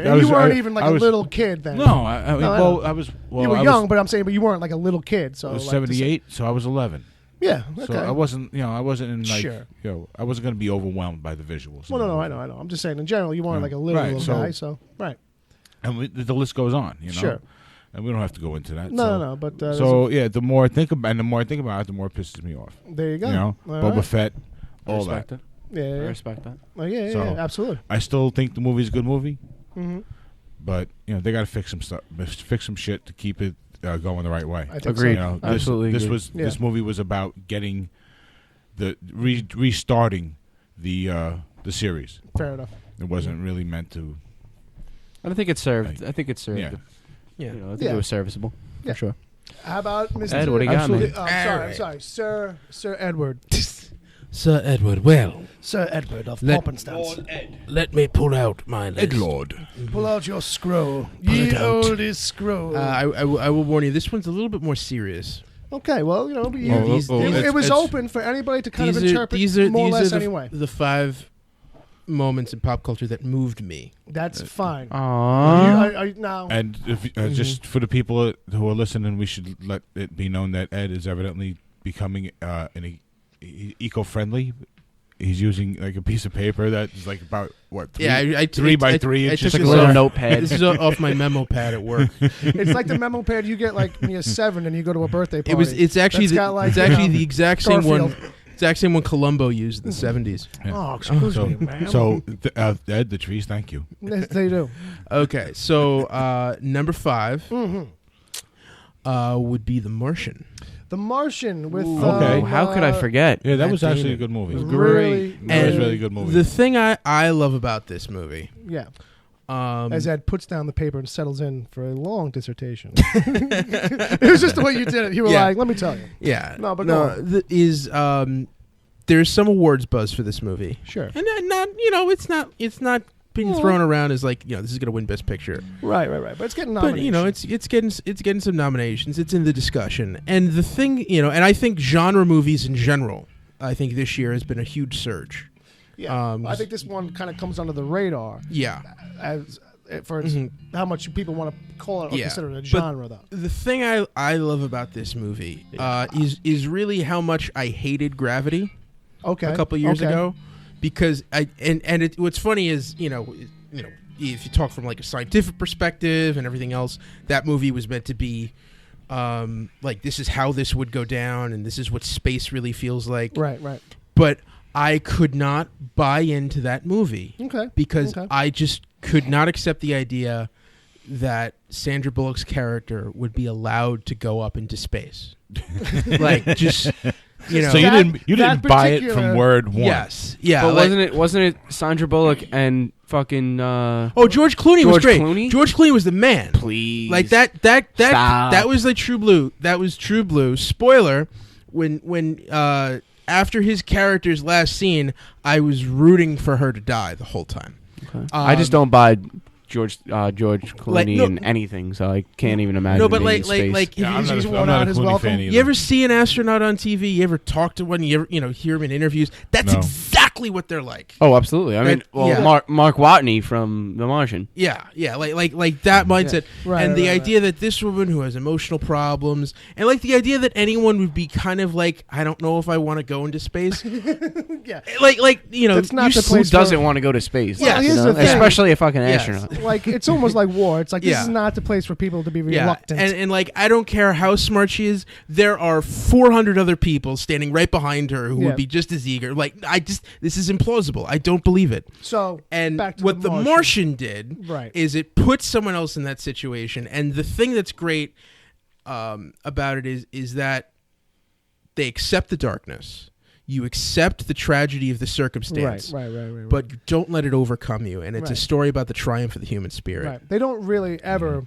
And you weren't even like a little kid then. No, I mean, No, I know. I was. Well, You were I young, was, but I'm saying, but you weren't like a little kid. So I was like, to say- 78, so I was 11. Yeah. Okay. So I wasn't. I wasn't in like. Sure. I wasn't going to be overwhelmed by the visuals. Well, no, I know. I'm just saying, in general, you weren't Yeah. like a little Right, guy. So right. And the list goes on. Sure. And we don't have to go into that. No. But So yeah, the more I think about it, the more it, the more it pisses me off. there you go. You know, All Boba right. Fett, I all respect that. it. Yeah. I Yeah. respect that. Oh, yeah. So- Absolutely. I still think the movie's a good movie, Mm-hmm. but they got to fix some stuff, fix some shit to keep it going the right way. I think Agreed. So. Absolutely This agree. was Yeah. this movie was about getting restarting the series. Fair enough. It wasn't really meant to. I think it served. Like, I think it served. yeah. Yeah. I think Yeah. it was serviceable. Yeah. For sure. How about Mr. Ed, what do you got, man? I'm sorry, Sir Edward. Sir Edward, well, Sir Edward of Let- Poppenstance. let me pull out my list. Lord. Pull out your scroll. Pull Ye it out. oldest scroll. I will warn you, this one's a little bit more serious. Okay, well, it was it's- open for anybody to kind of These interpret are more or less the, anyway. the 5 moments in pop culture that moved me. That's fine. Aww. Now, And if, just for the people who are listening, we should let it be known that Ed is evidently becoming eco-friendly. He's using like a piece of paper that's like about what? I 3 by 3 I inches. took Like a this little off- notepad. This is off my memo pad at work. it's like the memo pad you get like when you're 7 and you go to a birthday party. It's actually That's got, like, it's actually you know, the exact same Garfield. one. Exact same one Columbo used in the 70s. Oh, excuse So, me, man. Ed, the trees, thank you. They do. Okay, so number 5 Mm-hmm. would be The Martian. The Martian with. Okay. How could I forget? Yeah, that Matt was actually Damon. a good movie. It was Really, great. That was And a really good movie. The thing I love about this movie, Yeah. As Ed puts down the paper and settles in for a long dissertation. It was just the way you did it. You were Yeah. like, let me tell you. yeah, No, but go on. There's some awards buzz for this movie, Sure. and not it's not being thrown around as like this is gonna win Best Picture, Right. But it's getting but nominations. it's getting some nominations. It's in the discussion, and the thing and I think genre movies in general, I think this year has been a huge surge. Yeah. I think this one kind of comes under the radar Yeah. as for its, how much people want to call it or Yeah. consider it a But genre, though. The thing I love about this movie is really how much I hated Gravity Okay. a couple years Okay. ago, because what's funny is if you talk from like a scientific perspective and everything else, that movie was meant to be like this is how this would go down and this is what space really feels like. Right. But I could not buy into that movie Okay. because Okay. I just could not accept the idea that Sandra Bullock's character would be allowed to go up into space. Like just So you That- didn't that buy it particular- from word one. yes, yeah. But like- wasn't it Sandra Bullock and fucking Oh, George Clooney was George great. Clooney? George Clooney was the man. please? Like that Stop. was like True Blue. That was True Blue. Spoiler: when after his character's last scene, I was rooting for her to die the whole time. Okay. I just don't buy George Clooney Like, no- in anything, so I can't even imagine. No, but being like in space. Yeah, I'm He's not worn a out his Clooney welcome. fan either. you ever see an astronaut on TV? You ever talk to one? You ever hear him in interviews? That's No. exactly exactly what they're like. Oh, absolutely. I mean, well, yeah. Mark Watney from The Martian. Yeah, like that mindset, Right, and the right, idea that this woman who has emotional problems, and like the idea that anyone would be kind of like, I don't know if I want to go into space. Yeah. like you know, That's not the Who place doesn't for- want to go to space? Well, here's the thing. Especially a fucking Yes. astronaut. Like, it's almost like war. It's like, this Yeah. is not the place for people to be yeah, reluctant. and like I don't care how smart she is, there are 400 other people standing right behind her who Yeah. would be just as eager. Like this is implausible. I don't believe it. So, And back to what the the Martian did Right. is it puts someone else in that situation. And the thing that's great about it is that they accept the darkness. You accept the tragedy of the circumstance, Right. but you don't let it overcome you. And it's a Right. story about the triumph of the human spirit. Right. They don't really ever,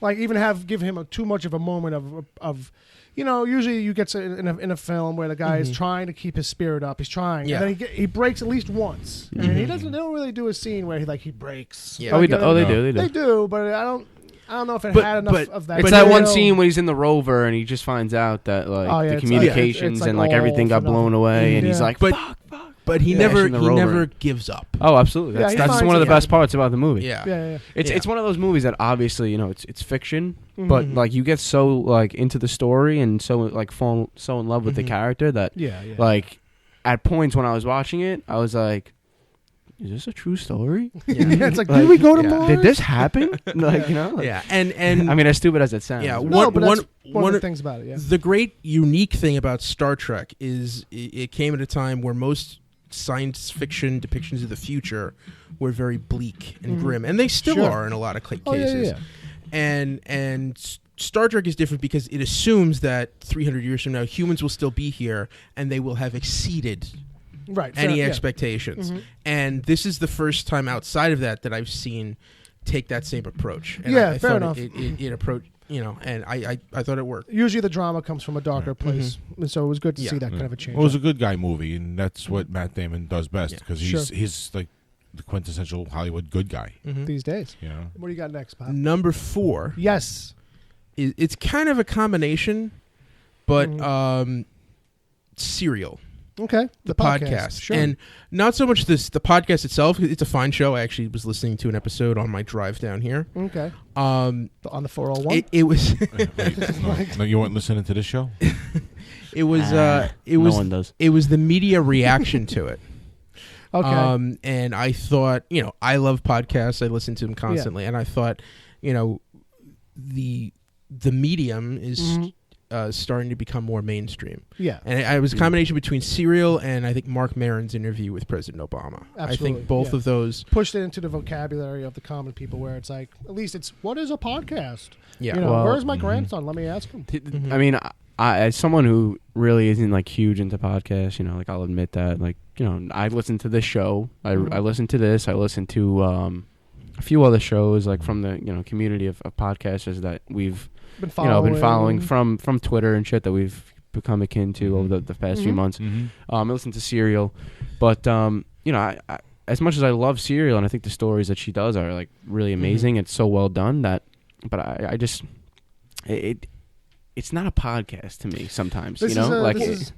like, even give him too much of a moment of usually you get in a film where the guy is trying to keep his spirit up. He's trying. Yeah. And then he breaks at least once. And he doesn't. They don't really do a scene where he breaks. Yeah. Oh, Like, they do. They do, but I don't know if it But- had enough but- of that. It's But that you one know- scene when he's in the rover and he just finds out that like Oh, yeah, the it's- communications it's like and like all everything got for blown nothing. away, and he's Yeah. like, But- "Fuck." But he Crashing the rover. never gives up. Oh, absolutely. Yeah, That's he that's finds one of the it, yeah. best parts about the movie. Yeah. Yeah. It's one of those movies that obviously it's fiction, Mm-hmm. but like you get so like into the story and so like fall so in love with the character that Yeah. like at points when I was watching it, I was like, "Is this a true story? It's like, Like, did we go to yeah. Mars? Did this happen?" Like, like- Yeah, and I mean, as stupid as it sounds. yeah, No, but that's one one of the things about it. Yeah. the great unique thing about Star Trek is it came at a time where most science fiction depictions of the future were very bleak and grim, and they still Sure. are in a lot of Oh, yeah, cases. yeah. And Star Trek is different because it assumes that 300 years from now humans will still be here and they will have exceeded Right. any yeah. expectations. Mhm. And this is the first time outside of that I've seen take that same approach. And Yeah, I fair thought enough. It approached, and I thought it worked. Usually the drama comes from a darker place, and so it was good to Yeah. see that kind of a change. Well, it was a good guy movie, and that's what Matt Damon does best Yeah. because Sure. he's like the quintessential Hollywood good guy. these days. You know, What do you got next, Bob? Number 4. Yes. It's kind of a combination, but Mm-hmm. Serial, Okay. the podcast, Sure. and not so much the podcast itself. It's a fine show. I actually was listening to an episode on my drive down here. okay. Um, On the 401. it was no, you weren't listening to this show. it was no one does. it was the media reaction to it. okay. And I thought, I love podcasts. I listen to them constantly, and I thought, the medium is Mhm. starting to become more mainstream. Yeah. And it was a combination between Serial and I think Mark Maron's interview with President Obama. I Absolutely, think both yeah. of those. Pushed it into the vocabulary of the common people, where it's like, at least it's what is a podcast? Yeah. You know, Well, where's my grandson? Let me ask him. I mean, I as someone who really isn't like huge into podcasts, like I'll admit that. Like, I listen to this show. I listen to this. I listen to a few other shows like from the community of podcasters that we've Been been following from Twitter and shit that we've become akin to over the past few months. I listen to Serial, but I as much as I love Serial and I think the stories that she does are like really amazing. It's so well done but I just it's not a podcast to me sometimes. This is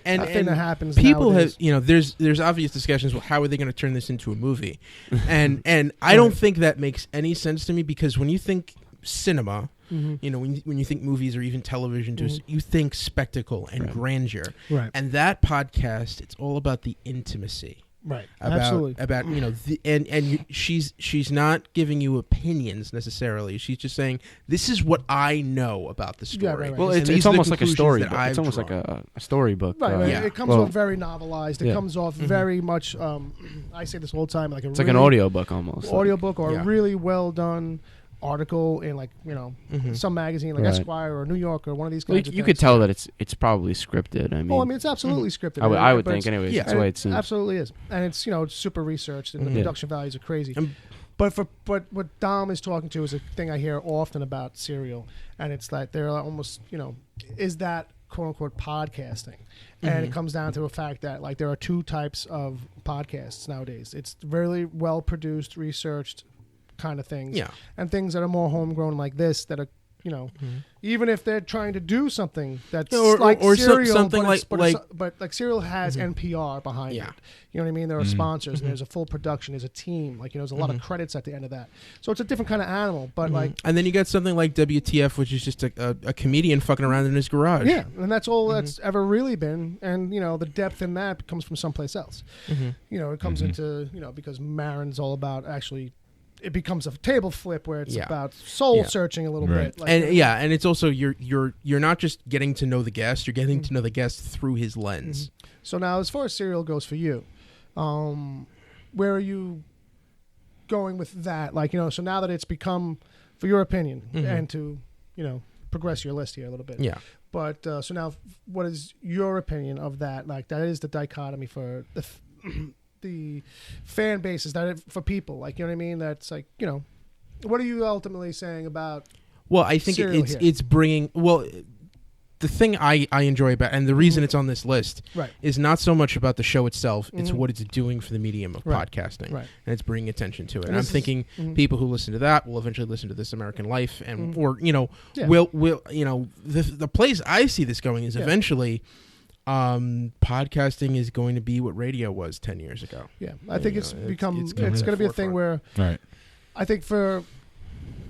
And, a thing that happens. people nowadays. have, there's obvious discussions. Well, how are they going to turn this into a movie? and I don't think that makes any sense to me because when you think cinema, when you think movies or even television, you think spectacle and grandeur. Right. And that podcast, it's all about the intimacy. Right. About, Absolutely. About she's not giving you opinions necessarily. She's just saying this is what I know about the story. Yeah, right. Well, And it's these are the almost like a conclusions story. that I've It's almost like drawn. a storybook. Right, right. Yeah. It comes Well, off very novelized. It yeah. comes off very much. I say this all the time, like It's like an audiobook almost. audiobook or Yeah. a really well done article in some magazine like Right. Esquire or New York or one of these Well, kinds of you things. could tell that it's probably scripted. I mean, Oh, I mean, it's absolutely scripted. I would but think, it's- anyways. yeah. That's the way it seems. Absolutely is, and it's it's super researched, and the Yeah. production values are crazy. And- But what Dom is talking to is a thing I hear often about Serial, and it's like they're almost is that quote unquote podcasting, and it comes down to the fact that like there are two types of podcasts nowadays. It's really well produced, researched kind of things, Yeah. and things that are more homegrown like this that are even if they're trying to do something that's or like Serial, something but Serial has NPR behind it. You know what I mean? There are sponsors, and there's a full production, there's a team, there's a lot of credits at the end of that. So it's a different kind of animal, but and then you got something like WTF, which is just a comedian fucking around in his garage. Yeah, and that's all that's ever really been, and the depth in that comes from someplace else. It comes into because Maron's all about actually. It becomes a table flip where it's about soul searching a little bit, and it's also you're not just getting to know the guest; you're getting to know the guest through his lens. So now, as far as Serial goes for you, where are you going with that? So now that it's become, for your opinion, and to progress your list here a little bit, But so now, what is your opinion of that? That is the dichotomy for the fan bases for people, you know what I mean? That's what are you ultimately saying about? Well, I think it's bringing the thing I enjoy about, and the reason it's on this list is not so much about the show itself, it's what it's doing for the medium of podcasting, and it's bringing attention to it. And I'm thinking people who listen to that will eventually listen to This American Life, and or will the place I see this going is eventually. Podcasting is going to be what radio was 10 years ago. Yeah, I think it's become it's going to be a thing where I think for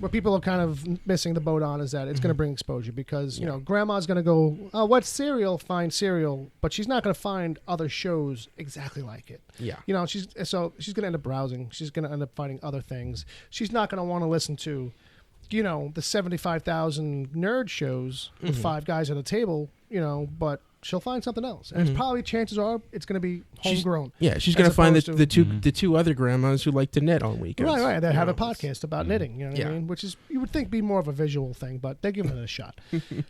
what people are kind of missing the boat on is that it's going to bring exposure because grandma's going to go, oh, what's Serial? Find Serial, but she's not going to find other shows exactly like it. Yeah, she's going to end up browsing. She's going to end up finding other things. She's not going to want to listen to the 75,000 nerd shows with 5 guys at a table. But she'll find something else, and it's probably chances are it's going to be homegrown. She's going to find the two other grandmas who like to knit on weekends. Right. They have a podcast about knitting. You know what I mean? Which is you would think be more of a visual thing, but they're giving it a shot.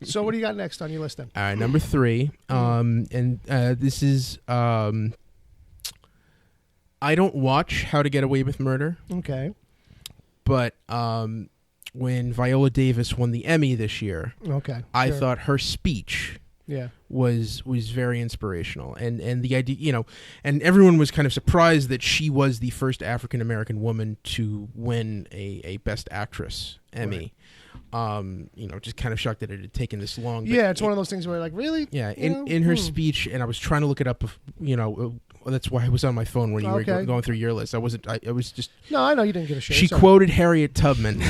So what do you got next on your list then? All right, number 3, and this is I don't watch How to Get Away with Murder. Okay, but when Viola Davis won the Emmy this year, I thought her speech. Was very inspirational, and the idea, and everyone was kind of surprised that she was the first African American woman to win a Best Actress Emmy. Just kind of shocked that it had taken this long. Yeah, it's one of those things where like in her speech, and I was trying to look it up. That's why I was on my phone when you were going through your list. I was just. No, I know you didn't give a shit. She quoted Harriet Tubman,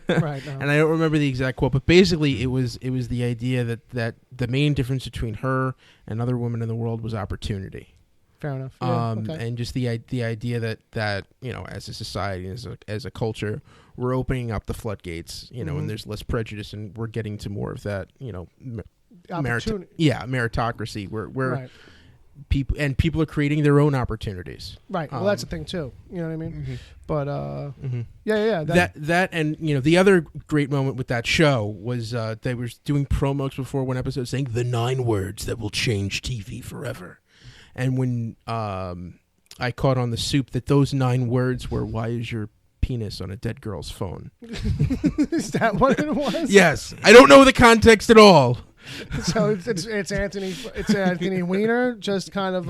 right? No. And I don't remember the exact quote, but basically it was the idea that the main difference between her and other women in the world was opportunity. Fair enough. And just the idea that as a society, as a culture, we're opening up the floodgates, and there's less prejudice, and we're getting to more of that, meritocracy. Where people are creating their own opportunities. Right. Well, that's the thing too. You know what I mean? But that and the other great moment with that show was they were doing promos before one episode saying the 9 words that will change TV forever. And when I caught on the soup that those 9 words were, why is your penis on a dead girl's phone? Is that what it was? Yes. I don't know the context at all. So it's Anthony Weiner just kind of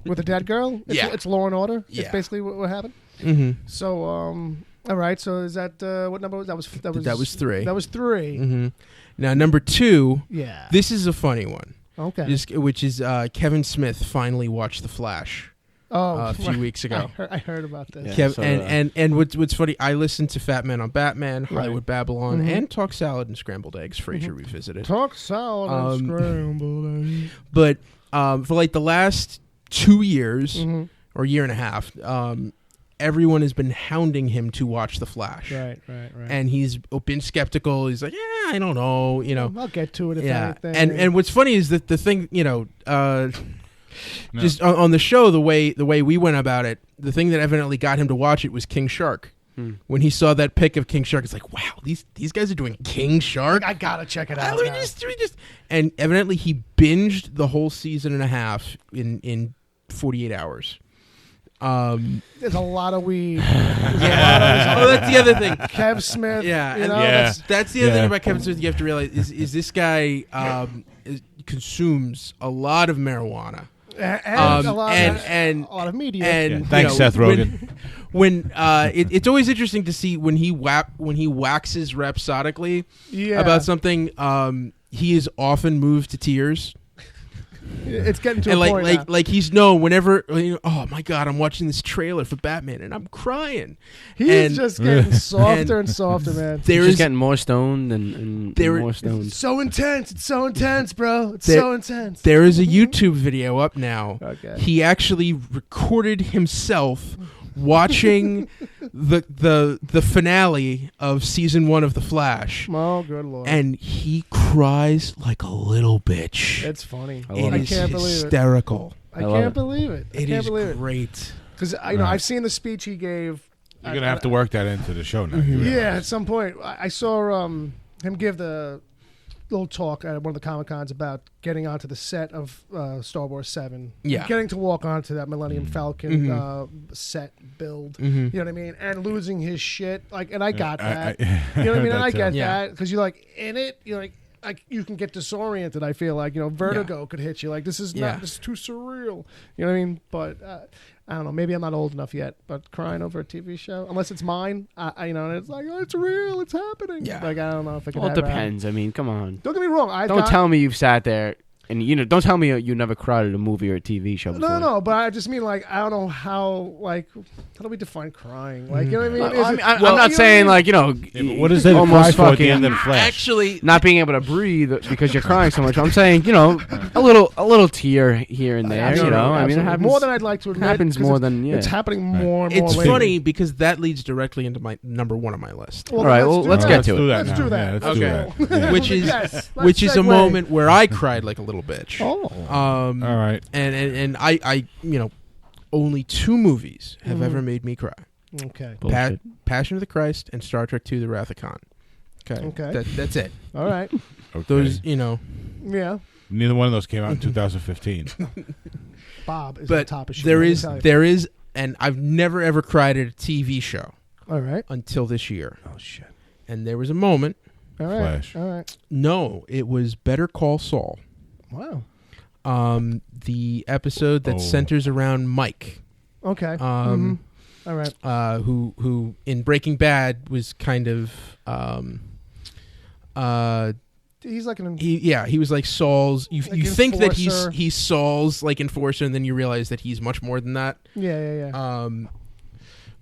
with a dead girl. It's Law and Order. Yeah. It's basically what happened. So all right. So is that what number was that? Was 3? That was 3. Now number 2. Yeah. This is a funny one. Okay. Which is Kevin Smith finally watched The Flash. A few weeks ago. I heard about this. And what's funny, I listened to Fat Man on Batman, Hollywood Babylon, and Talk Salad and Scrambled Eggs. Frasier revisited. Talk Salad and Scrambled Eggs. But for like the last 2 years or year and a half, everyone has been hounding him to watch The Flash. Right. And he's been skeptical. He's like, I don't know. I'll get to it if anything. And what's funny is that the thing, just on the show, the way we went about it, the thing that evidently got him to watch it was King Shark. When he saw that pic of King Shark, it's like, wow, these guys are doing King Shark. I gotta check it out. And evidently he binged the whole season and a half in 48 hours. There's a lot of weed. That's the other thing. Kev Smith. That's the other thing about Kevin Smith. You have to realize is this guy consumes a lot of marijuana. And a lot of media. And Thanks, Seth Rogen. When it's always interesting to see when he waxes rhapsodically about something. He is often moved to tears. It's getting to and a point now. like he's known whenever. Oh my God, I'm watching this trailer for Batman and I'm crying. He's just getting softer and softer, man. He's just getting more stoned and more stoned. It's so intense. It's so intense, bro. It's so intense. There is a YouTube video up now. Okay. He actually recorded himself watching the finale of season 1 of The Flash. Oh, good Lord. And he cries like a little bitch. It's funny. I can't believe it. Hysterical. I can't believe it. It is great. Because I've seen the speech he gave. You're gonna have to work that into the show now. Yeah, at some point I saw him give the little talk at one of the Comic-Cons about getting onto the set of Star Wars 7. Yeah. Getting to walk onto that Millennium Falcon set build. You know what I mean? And losing his shit. And I got that. You know what I mean? And I get that. Because you're in it, you're you can get disoriented, I feel like. Vertigo could hit you. This is not, this is too surreal. You know what I mean? But I don't know. Maybe I'm not old enough yet. But crying over a TV show, unless it's mine, and it's it's real, it's happening. Yeah. I don't know if it can. Well, it depends. I mean, come on. Don't get me wrong. Don't tell me you've sat there and don't tell me you never cried at a movie or a TV show before. No. But I just mean I don't know how how do we define crying? You know what I mean? I'm not saying what is it? Almost Cry for at the fucking end of the Flash? Actually, not being able to breathe because you're crying so much. I'm saying a little tear here and there. I mean, it happens more than I'd like to admit. Happens more than it's happening more and more. It's lately. funny because that leads directly into my number 1 on my list. All right, let's get to it. Let's do that. Let's do that. Which is a moment where I cried like a little bitch. Oh. All right. And I only 2 movies have ever made me cry. Okay. Passion of the Christ and Star Trek II: The Wrath of Khan. Okay. That's it. All right. Okay. Those, Yeah. Neither one of those came out in 2015. Bob is but on top of shit. there is, and I've never ever cried at a TV show. All right. Until this year. Oh shit. And there was a moment. All right. Flash. All right. No, it was Better Call Saul. Wow. The episode that centers around Mike. Okay. All right. Who in Breaking Bad was kind of he's like an he was like Saul's. You think that he's Saul's enforcer, and then you realize that he's much more than that. Yeah.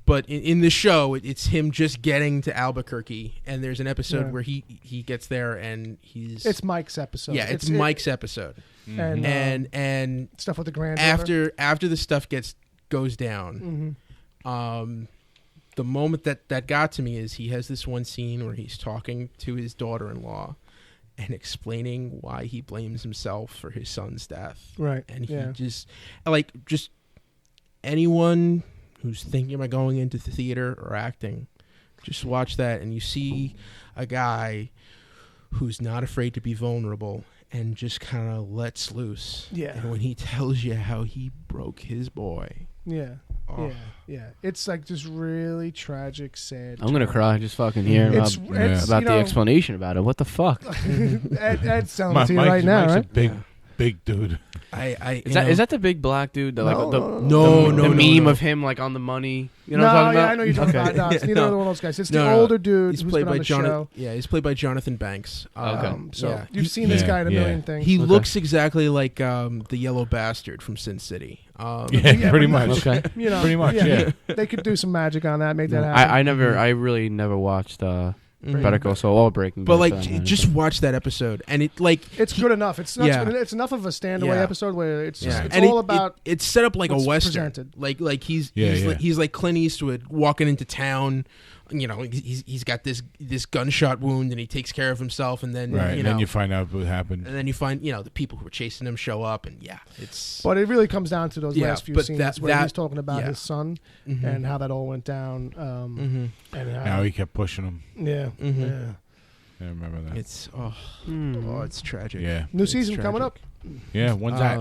But in the show, it's him just getting to Albuquerque, and there's an episode where he gets there and it's Mike's episode. Yeah, it's Mike's episode. And stuff with the granddaughter. After the stuff goes down, the moment that got to me is he has this one scene where he's talking to his daughter-in-law and explaining why he blames himself for his son's death. Right. And he just anyone who's thinking about going into the theater or acting, just watch that and you see a guy who's not afraid to be vulnerable and just kind of lets loose. Yeah. And when he tells you how he broke his boy. Yeah. Oh. Yeah. It's just really tragic, sad. I'm gonna cry just fucking hearing about the explanation about it. What the fuck? Ed's telling it to you right now, right? A big dude. Is that the big black dude? The meme of him on the money. You know what I'm talking about? I know you're talking about. No, it's neither one of those guys. It's the older dude who's played by Jonathan. Yeah, he's played by Jonathan Banks. You've seen this guy in a million things. He looks exactly like the yellow bastard from Sin City. Pretty much. Okay. Pretty much. Yeah. They could do some magic on that, make that happen. I really never watched Better Call Saul or Breaking Bad. But just watch that episode, and it's good enough. It's not. It's enough of a standaway episode where it's all about. It's set up like a western. Presented. Like he's like Clint Eastwood walking into town. He's got this gunshot wound, and he takes care of himself, and then and then you find out what happened, and then you find the people who were chasing him show up, and it's. But it really comes down to those last few scenes where he's talking about his son and how that all went down, and how he kept pushing him. Yeah. Yeah, I remember that. It's it's tragic. Yeah, new season coming up. Yeah, when's that?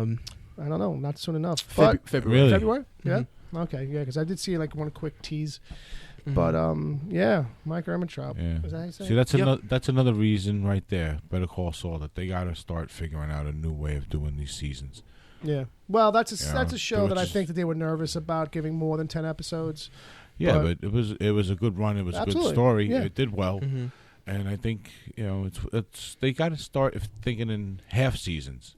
I don't know, not soon enough. February. Really? February? Yeah. Okay. Yeah, because I did see one quick tease. But Mike Ehrmantraub. Yeah. Is that how you say See, that's another reason right there. Better Call Saul that they got to start figuring out a new way of doing these seasons. Yeah. Well, that's a Yeah, show they that were I just- think that they were nervous about giving more than 10 episodes. Yeah, but it was a good run. It was a Absolutely, good story. yeah. It did well, and I think it's they got to start thinking in half seasons.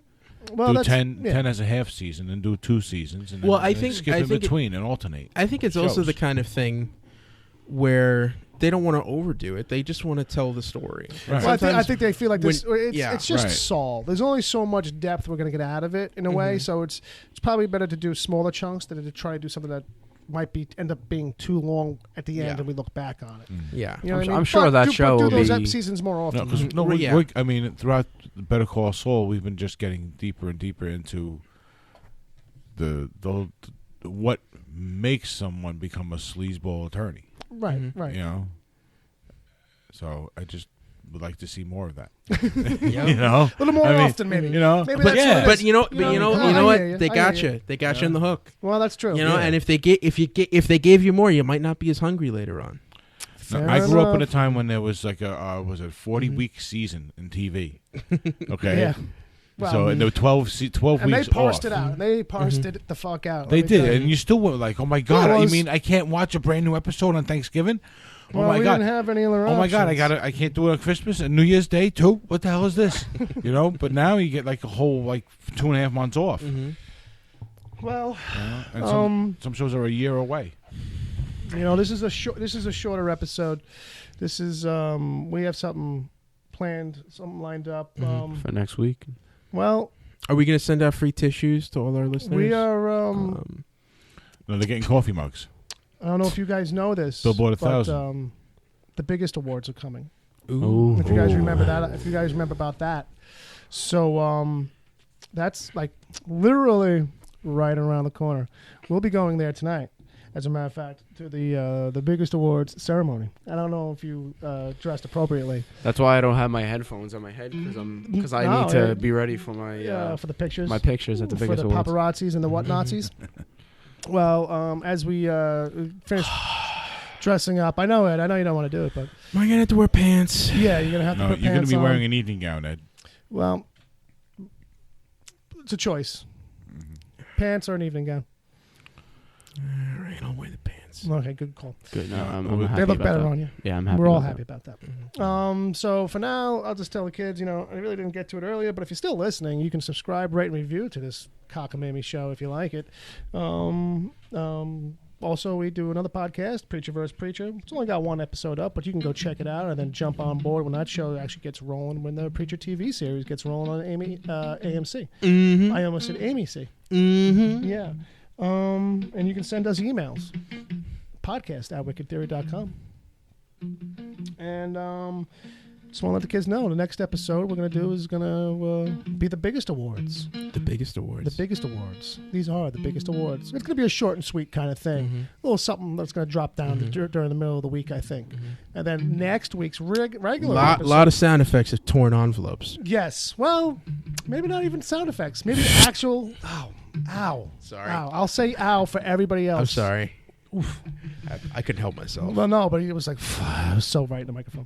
Well, do that's 10 yeah. as a half season and do 2 seasons. And Well, then, I and then think- skip I in think it- between and alternate. I think it's also shows. the kind of thing where they don't want to overdo it. They just want to tell the story. Right. Well, I Sometimes think they feel like this. when- It's just Right. Saul. There's only so much depth we're going to get out of it in a way. So it's probably better to do smaller chunks than to try to do something that might end up being too long at the end Yeah. and we look back on it. Yeah. You know what I mean? I'm sure But that do, show but will do those be- seasons more No, often. because Yeah. I mean, throughout Better Call Saul, we've been just getting deeper and deeper into the what makes someone become a sleazeball attorney. Right, right. You know, so I just would like to see more of that. Yeah. You know, A little more I mean, often, maybe. You know, Maybe but that's yeah, what it But is. you know, I what? hear you. They I got hear you. They got you in the hook. Well, that's true. You know, Yeah. and if they gave you more, you might not be as hungry later on. No, Fair I grew up in a enough. time when there was like a 40-week season in TV. Okay, Yeah. Well, so and there were 12 and they weeks parsed off. it out. They parsed it the fuck out. They let me tell did, you. and you still were like, "Oh my god!" it You was- mean I can't watch a brand new episode on Thanksgiving? Oh Well, my we god! didn't have any other Oh my god! options. I can't do it on Christmas and New Year's Day too. What the hell is this? You know. But now you get like a whole 2.5 months off. Well, You know? And some shows are a year away. you know, this is a shorter episode. This is we have something planned, something lined up. For next week. Well, Are we going to send out free tissues to all our listeners? we are. No, they're getting coffee mugs. I don't know if you guys know this. Billboard but, 1,000. The biggest awards are coming. Ooh. If you guys remember that, if you guys remember about that, so that's like literally right around the corner. We'll be going there tonight. As a matter of fact, to the biggest awards ceremony. I don't know if you dressed appropriately. That's why I don't have my headphones on my head because I No, need to yeah. be ready for my For the pictures. my pictures at the for biggest the awards. paparazzis and the what Nazis. Well, as we finish dressing up, I know Ed. I know you don't want to do it, but Am I going to have to wear pants? yeah, you're gonna have to No, put you're going pants to be on. wearing an evening gown, Ed. Well, it's a choice. Pants or an evening gown. All right, I'll wear the pants. Okay, good call. Good. No, I'm They happy They look about better that. on you. Yeah, I'm happy. We're all about happy about that. So for now, I'll just tell the kids, I really didn't get to it earlier, but if you're still listening, you can subscribe, rate, and review to this cockamamie show if you like it. Also, we do another podcast, Preacher vs. Preacher. It's only got one episode up, but you can go check it out and then jump on board when that show actually gets rolling, when the Preacher TV series gets rolling on AMC. Mm-hmm. I almost said AMC. Mm-hmm. Yeah. And you can send us emails. podcast@wickedtheory.com. And just want to let the kids know the next episode we're going to do is going to be the biggest awards. The biggest awards. The biggest awards. These are the biggest awards. It's going to be a short and sweet kind of thing. A little something that's going to drop down during the middle of the week, I think. And then next week's regular episode. lot of sound effects of torn envelopes. Yes. Well, maybe not even sound effects. Maybe actual. Ow. Sorry. Ow. I'll say ow for everybody else. I'm sorry. I couldn't help myself. Well, no, but he was like, I was so right in the microphone.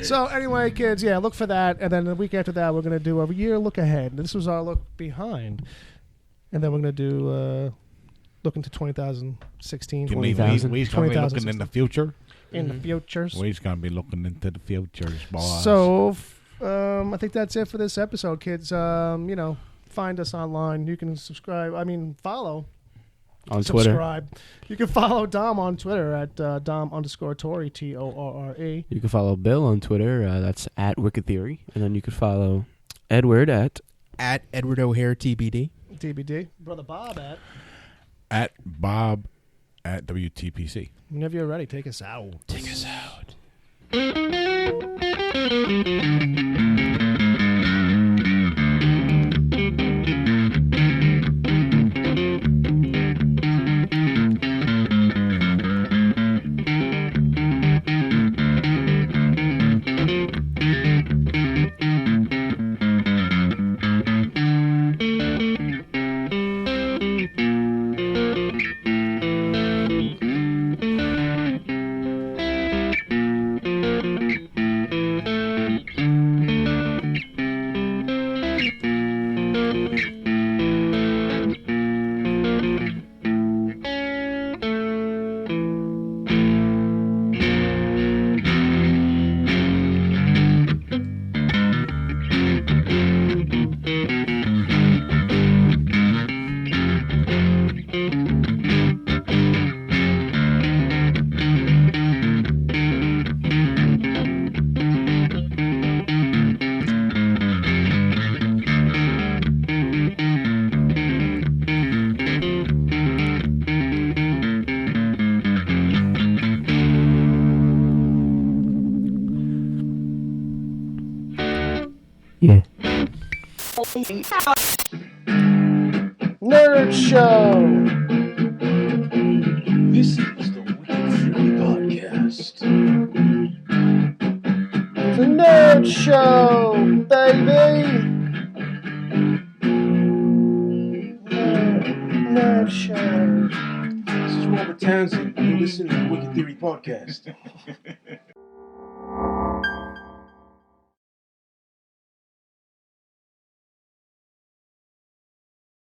So anyway, kids, yeah, look for that. And then the week after that, we're going to do a year look ahead. This was our look behind. And then we're going to do look into 2016. You mean 20,000. we's going to be 20,000. looking in the future? In the futures. We's going to be looking into the futures, boss. So I think that's it for this episode, kids. Find us online. You can follow. On Twitter. Subscribe. You can follow Dom on Twitter at Dom_Torre, TORRE. You can follow Bill on Twitter. That's at Wicked Theory. And then you can follow Edward at Edward O'Hare TBD. TBD. Brother Bob at Bob at WTPC. Whenever you're ready, take us out. Take us out. Yeah. Nerd Show. This is the Wicked Theory Podcast. The Nerd Show, baby. Nerd Show. This is Robert Townsend. You listen to the Wicked Theory Podcast.